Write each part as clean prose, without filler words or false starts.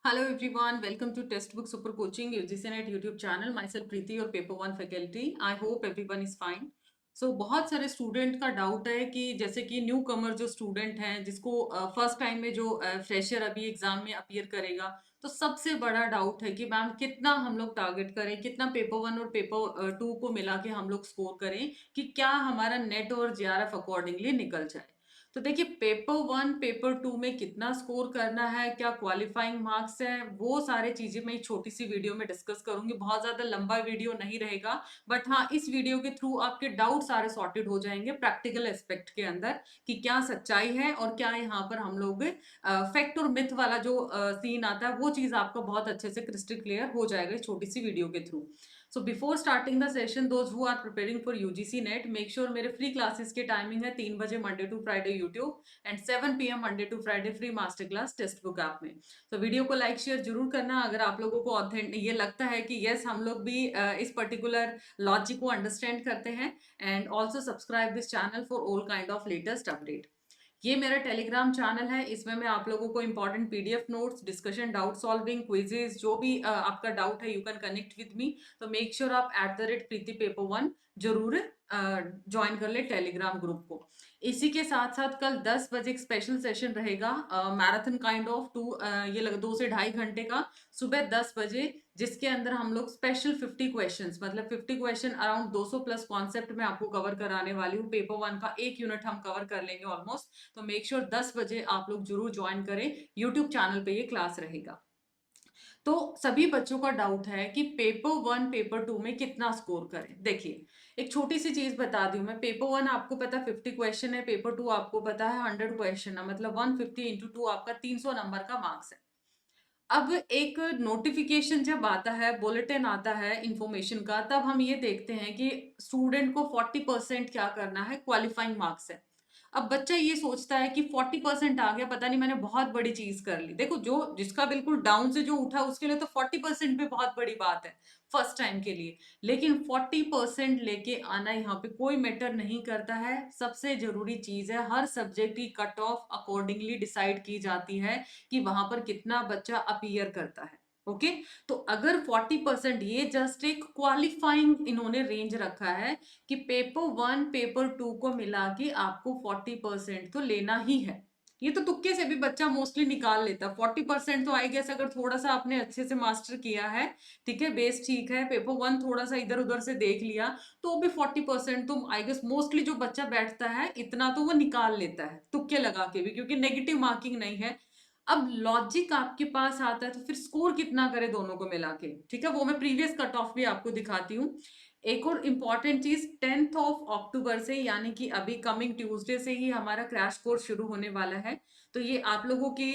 Hello everyone, welcome to Textbook Super Coaching UGC Net YouTube channel. Myself Preeti, your Paper One faculty. I hope everyone is fine. बहुत सारे student का doubt है कि जैसे कि new कमर जो student हैं जिसको फर्स्ट टाइम में जो फ्रेशर अभी एग्जाम में अपीयर करेगा, तो सबसे बड़ा डाउट है कि मैम कितना हम लोग टारगेट करें, कितना पेपर वन और पेपर टू को मिला के हम लोग स्कोर करें कि क्या हमारा नेट और जेआरएफ अकॉर्डिंगली निकल जाए। तो देखिए, पेपर वन पेपर टू में कितना स्कोर करना है, क्या क्वालिफाइंग मार्क्स है, वो सारे चीजें मैं एक छोटी सी वीडियो में डिस्कस करूंगी। बहुत ज्यादा लंबा वीडियो नहीं रहेगा, बट हाँ, इस वीडियो के थ्रू आपके डाउट सारे सॉर्टेड हो जाएंगे प्रैक्टिकल एस्पेक्ट के अंदर कि क्या सच्चाई है और क्या यहाँ पर हम लोग फैक्ट और मिथ वाला जो सीन आता है वो चीज आपको बहुत अच्छे से क्रिस्टल क्लियर हो जाएगा इस छोटी सी वीडियो के through. So before starting the session, those who are preparing for UGC NET, make sure मेरे फ्री क्लासेस के टाइमिंग है 3 बजे Monday to Friday YouTube and 7 PM Monday to Friday free master class text book app में। तो video को like share जरूर करना अगर आप लोगों को ऑथेंटिक ये लगता है कि यस हम लोग भी इस पर्टिकुलर लॉजिक को अंडरस्टैंड करते हैं। And also subscribe this channel for all kind of latest update. ये मेरा टेलीग्राम चैनल है, इसमें मैं आप लोगों को important PDF notes, discussion, doubt solving, quizzes, जो भी आपका डाउट है you can connect with me. तो मेक श्योर आप @प्रीति पेपर वन जरूर ज्वाइन कर ले टेलीग्राम ग्रुप को। इसी के साथ साथ कल 10 बजे एक स्पेशल सेशन रहेगा, मैराथन काइंड ऑफ टू, ये लग 2 से ढाई घंटे का, सुबह 10 बजे, जिसके अंदर हम लोग स्पेशल 50 क्वेश्चंस, मतलब 50 क्वेश्चन अराउंड 200 प्लस कॉन्सेप्ट में आपको कवर कराने वाली हूँ। पेपर वन का एक यूनिट हम कवर कर लेंगे ऑलमोस्ट। तो मेक श्योर 10 बजे आप लोग जरूर ज्वाइन करें, यूट्यूब चैनल पे ये क्लास रहेगा। तो सभी बच्चों का डाउट है कि पेपर वन पेपर टू में कितना स्कोर करें। देखिए, एक छोटी सी चीज बता दी हूँ मैं। पेपर वन आपको पता है 50 क्वेश्चन है, पेपर टू आपको पता है 100 क्वेश्चन है, मतलब 150 इंटू टू आपका 300 नंबर का मार्क्स है। अब एक नोटिफिकेशन जब आता है, बुलेटिन आता है इंफॉर्मेशन का, तब हम ये देखते हैं कि स्टूडेंट को 40% क्या करना है, क्वालिफाइंग मार्क्स है। अब बच्चा ये सोचता है कि 40% आ गया, पता नहीं मैंने बहुत बड़ी चीज कर ली। देखो, जो जिसका बिल्कुल डाउन से जो उठा उसके लिए तो 40% भी बहुत बड़ी बात है फर्स्ट टाइम के लिए। लेकिन 40% लेके आना यहाँ पे कोई मैटर नहीं करता है। सबसे जरूरी चीज है, हर सब्जेक्ट की कट ऑफ अकॉर्डिंगली डिसाइड की जाती है कि वहां पर कितना बच्चा अपीयर करता है। ओके, तो अगर 40%, ये जस्ट एक क्वालिफाइंग इन्होंने रेंज रखा है कि पेपर वन पेपर टू को मिला के आपको 40% तो लेना ही है। ये तो तुक्के से भी बच्चा मोस्टली निकाल लेता है 40%। तो आई गेस अगर थोड़ा सा आपने अच्छे से मास्टर किया है, ठीक है, बेस ठीक है, पेपर वन थोड़ा सा इधर उधर से देख लिया, तो भी 40% तो आई गेस मोस्टली जो बच्चा बैठता है इतना तो वो निकाल लेता है तुक्के लगा के भी, क्योंकि नेगेटिव मार्किंग नहीं है। अब लॉजिक आपके पास आता है तो फिर स्कोर कितना करे दोनों को मिला के, ठीक है, वो मैं प्रीवियस कट ऑफ भी आपको दिखाती हूँ। एक और इम्पॉर्टेंट चीज, 10 अक्टूबर से, यानी कि अभी कमिंग ट्यूसडे से ही हमारा क्रैश कोर्स शुरू होने वाला है। तो ये आप लोगों की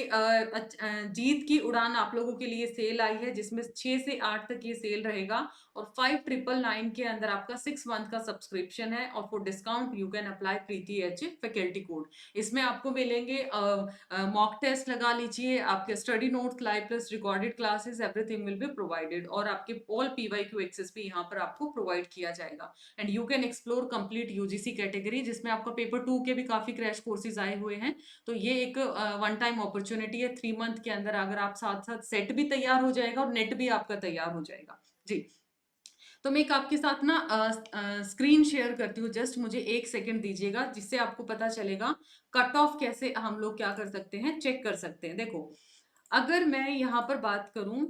जीत की उड़ान आप लोगों के लिए सेल आई है, जिसमें 6 से 8 तक ये सेल रहेगा। और 5999 के अंदर आपका 6 मंथ का सब्सक्रिप्शन है, और for discount you can apply Preeti H faculty code. इसमें आपको मिलेंगे मॉक टेस्ट लगा लीजिए, आपके study notes, live plus recorded classes, everything will be provided, और आपके ऑल पीवाईक्यू एक्सेस भी यहाँ पर आपको प्रोवाइड किया जाएगा। And you can explore complete UGC category, जिसमें आपका पेपर टू के भी काफी क्रैश कोर्सेज आए हुए हैं। तो ये एक वन टाइम अपॉर्चुनिटी है, 3 मंथ के अंदर अगर आप साथ साथ सेट भी तैयार हो जाएगा और नेट भी आपका तैयार हो जाएगा जी। तो मैं एक आपके साथ ना स्क्रीन शेयर करती हूँ, जस्ट मुझे 1 सेकंड दीजिएगा, जिससे आपको पता चलेगा कट ऑफ कैसे हम लोग क्या कर सकते हैं, चेक कर सकते हैं। देखो, अगर मैं यहाँ पर बात करूं,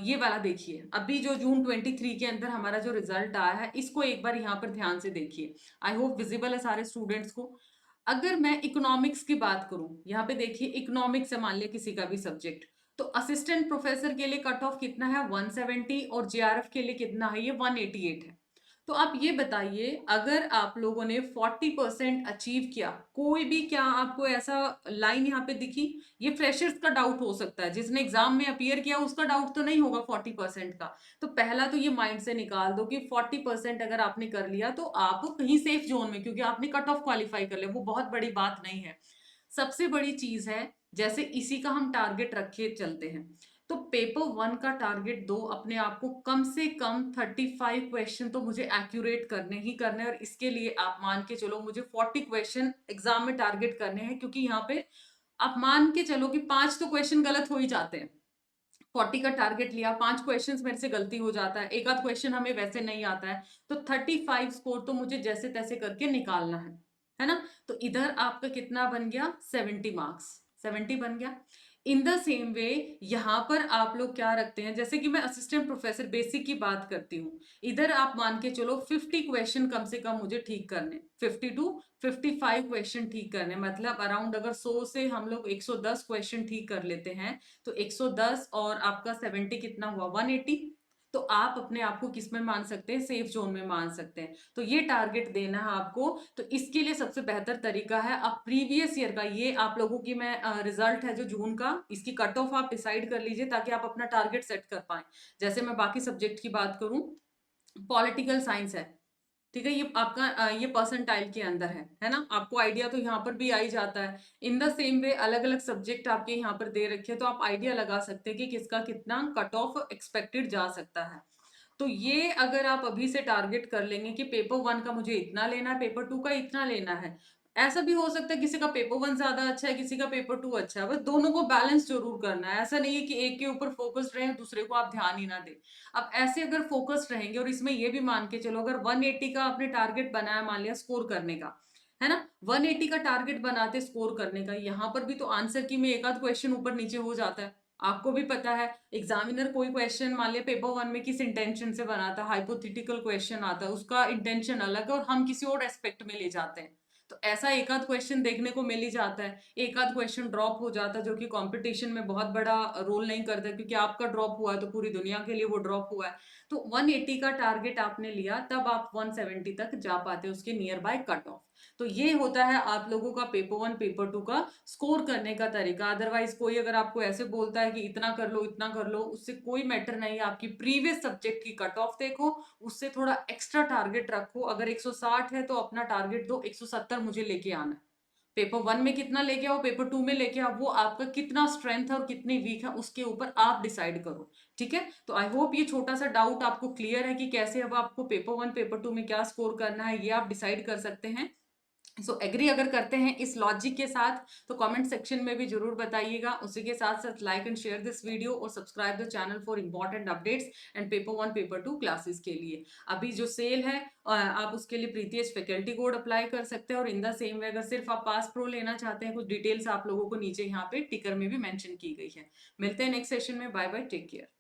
ये वाला देखिए, अभी जो जून 23 के अंदर हमारा जो रिजल्ट आया है, इसको एक बार यहाँ पर ध्यान से देखिए। आई होप विजिबल है सारे स्टूडेंट्स को। अगर मैं इकोनॉमिक्स की बात करूं, यहाँ पे देखिए, इकोनॉमिक्स है मान लिया किसी का भी सब्जेक्ट, तो असिस्टेंट प्रोफेसर के लिए कट ऑफ कितना है, 170, और जेआरएफ के लिए कितना है, ये 188 है। तो आप ये बताइए, अगर आप लोगों ने 40% अचीव किया, कोई भी क्या आपको ऐसा लाइन यहाँ पे दिखी? ये फ्रेशर्स का डाउट हो सकता है, जिसने एग्जाम में अपीयर किया उसका डाउट तो नहीं होगा 40% का। तो पहला तो ये माइंड से निकाल दो कि 40% अगर आपने कर लिया तो आप कहीं सेफ जोन में, क्योंकि आपने कट ऑफ क्वालिफाई कर लिया, वो बहुत बड़ी बात नहीं है। सबसे बड़ी चीज है, जैसे इसी का हम टारगेट रखे चलते हैं, तो पेपर वन का टारगेट दो अपने आप को, कम से कम 35 क्वेश्चन तो मुझे एक्यूरेट करने ही करने, और इसके लिए आप मान के चलो मुझे 40 क्वेश्चन एग्जाम में टारगेट करने हैं, क्योंकि यहाँ पे आप मान के चलो कि 5 तो क्वेश्चन गलत हो ही जाते हैं। 40 का टारगेट लिया, 5 क्वेश्चंस मेरे से गलती हो जाता है, एक आध क्वेश्चन हमें वैसे नहीं आता है, तो 35 स्कोर तो मुझे जैसे तैसे करके निकालना है ना? तो इधर आपका कितना बन गया? 70 मार्क्स, 70 बन गया। इन द सेम वे यहाँ पर आप लोग क्या रखते हैं, जैसे कि मैं असिस्टेंट प्रोफेसर बेसिक की बात करती हूँ, इधर आप मान के चलो 50 क्वेश्चन कम से कम मुझे ठीक करने, 50 टू 55 क्वेश्चन ठीक करने, मतलब अराउंड अगर 100 से हम लोग 110 क्वेश्चन ठीक कर लेते हैं, तो 110 और आपका 70 कितना हुआ? 180। तो आप अपने आप को किस में मान सकते हैं? सेफ जोन में मान सकते हैं। तो ये टारगेट देना है आपको। तो इसके लिए सबसे बेहतर तरीका है, आप प्रीवियस ईयर का, ये आप लोगों की मैं रिजल्ट है जो जून का, इसकी कट ऑफ आप डिसाइड कर लीजिए ताकि आप अपना टारगेट सेट कर पाए। जैसे मैं बाकी सब्जेक्ट की बात करूं, पॉलिटिकल साइंस है, ठीक है, ये आपका ये परसेंटाइल के अंदर है ना? आपको आइडिया तो यहाँ पर भी आ ही जाता है। इन द सेम वे अलग अलग सब्जेक्ट आपके यहाँ पर दे रखे हैं, तो आप आइडिया लगा सकते हैं कि किसका कितना कट ऑफ एक्सपेक्टेड जा सकता है। तो ये अगर आप अभी से टारगेट कर लेंगे कि पेपर वन का मुझे इतना लेना है, पेपर टू का इतना लेना है, ऐसा भी हो सकता है किसी का पेपर वन ज्यादा अच्छा है, किसी का पेपर टू अच्छा है, बस दोनों को बैलेंस जरूर करना है। ऐसा नहीं है कि एक के ऊपर फोकस्ड रहे दूसरे को आप ध्यान ही ना दें। अब ऐसे अगर फोकस्ड रहेंगे, और इसमें ये भी मान के चलो अगर 180 का आपने टारगेट बनाया, मान लिया स्कोर करने का, है ना, 180 का टारगेट बनाते स्कोर करने का, यहाँ पर भी तो आंसर की में एक आध क्वेश्चन ऊपर नीचे हो जाता है। आपको भी पता है एग्जामिनर कोई क्वेश्चन मान लिया पेपर वन में किस इंटेंशन से बनाता है, हाइपोथेटिकल क्वेश्चन आता है, उसका इंटेंशन अलग है और हम किसी और एस्पेक्ट में ले जाते हैं। तो ऐसा एक आध क्वेश्चन देखने को मिल ही जाता है, एक आध क्वेश्चन ड्रॉप हो जाता है जो कि कंपटीशन में बहुत बड़ा रोल नहीं करता, क्योंकि आपका ड्रॉप हुआ है तो पूरी दुनिया के लिए वो ड्रॉप हुआ है। तो 180 का टारगेट आपने लिया, तब आप 170 तक जा पाते हैं, उसके नियर बाय कट ऑफ। तो ये होता है आप लोगों का पेपर वन पेपर टू का स्कोर करने का तरीका। अदरवाइज कोई अगर आपको ऐसे बोलता है कि इतना कर लो इतना कर लो, उससे कोई मैटर नहीं है। आपकी प्रीवियस सब्जेक्ट की कट ऑफ देखो, उससे थोड़ा एक्स्ट्रा टारगेट रखो। अगर 160 है तो अपना टारगेट दो 170 मुझे लेके आना है। पेपर वन में कितना लेके आओ, पेपर टू में लेके आओ, वो आपका कितना स्ट्रेंथ है और कितनी वीक है उसके ऊपर आप डिसाइड करो। ठीक है, तो आई होप ये छोटा सा डाउट आपको क्लियर है कि कैसे अब आपको पेपर वन पेपर टू में क्या स्कोर करना है, ये आप डिसाइड कर सकते हैं। सो एग्री अगर करते हैं इस लॉजिक के साथ तो कमेंट सेक्शन में भी जरूर बताइएगा। उसी के साथ साथ like and share this video और subscribe the channel for important updates and paper one paper two classes के लिए। अभी जो सेल है आप उसके लिए Preeti as faculty code apply कर सकते हैं। और इन द सेम वे अगर सिर्फ आप पास प्रो लेना चाहते हैं, कुछ डिटेल्स आप लोगों को नीचे यहाँ पे टिकर में भी मेंशन की गई है। मिलते हैं नेक्स्ट सेशन में, बाय बाय, टेक केयर।